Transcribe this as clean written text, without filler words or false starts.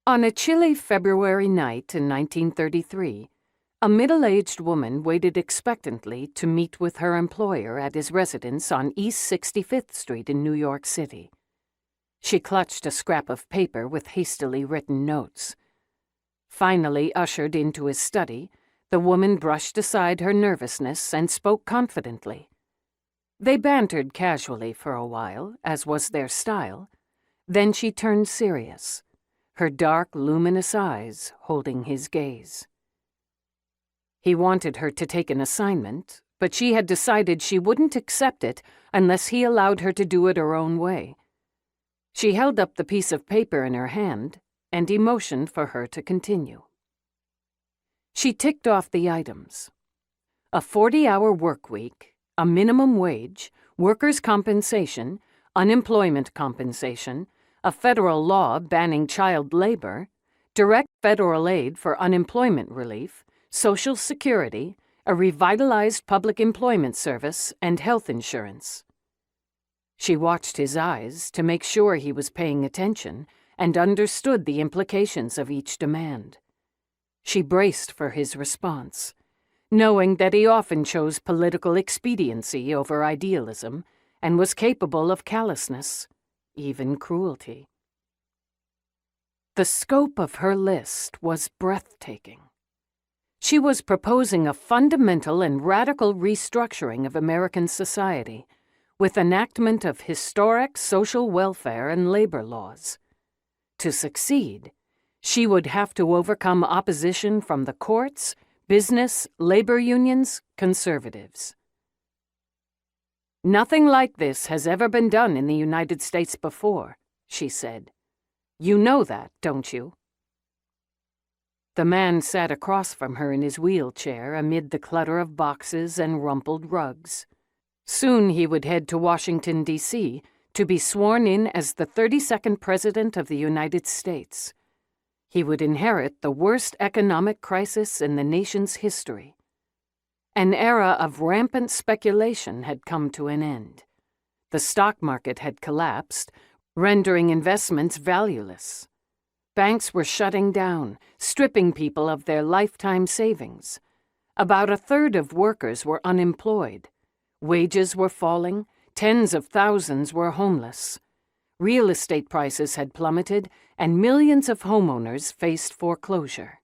On a chilly February night in 1933, a middle-aged woman waited expectantly to meet with her employer at his residence on East 65th Street in New York City. She clutched a scrap of paper with hastily written notes. Finally ushered into his study, the woman brushed aside her nervousness and spoke confidently. They bantered casually for a while, as was their style. Then she turned serious, her dark, luminous eyes holding his gaze. He wanted her to take an assignment, but she had decided she wouldn't accept it unless he allowed her to do it her own way. She held up the piece of paper in her hand, and he motioned for her to continue. She ticked off the items: a 40-hour work week, a minimum wage, workers' compensation, unemployment compensation, a federal law banning child labor, direct federal aid for unemployment relief, Social Security, a revitalized public employment service, and health insurance. She watched his eyes to make sure he was paying attention and understood the implications of each demand. She braced for his response, knowing that he often chose political expediency over idealism and was capable of callousness, even cruelty. The scope of her list was breathtaking. She was proposing a fundamental and radical restructuring of American society, with enactment of historic social welfare and labor laws. To succeed, she would have to overcome opposition from the courts, business, labor unions, conservatives. "Nothing like this has ever been done in the United States before," she said. "You know that, don't you?" The man sat across from her in his wheelchair amid the clutter of boxes and rumpled rugs. Soon he would head to Washington, D.C., to be sworn in as the 32nd President of the United States. He would inherit the worst economic crisis in the nation's history. An era of rampant speculation had come to an end. The stock market had collapsed, rendering investments valueless. Banks were shutting down, stripping people of their lifetime savings. About a third of workers were unemployed. Wages were falling, tens of thousands were homeless. Real estate prices had plummeted, and millions of homeowners faced foreclosure.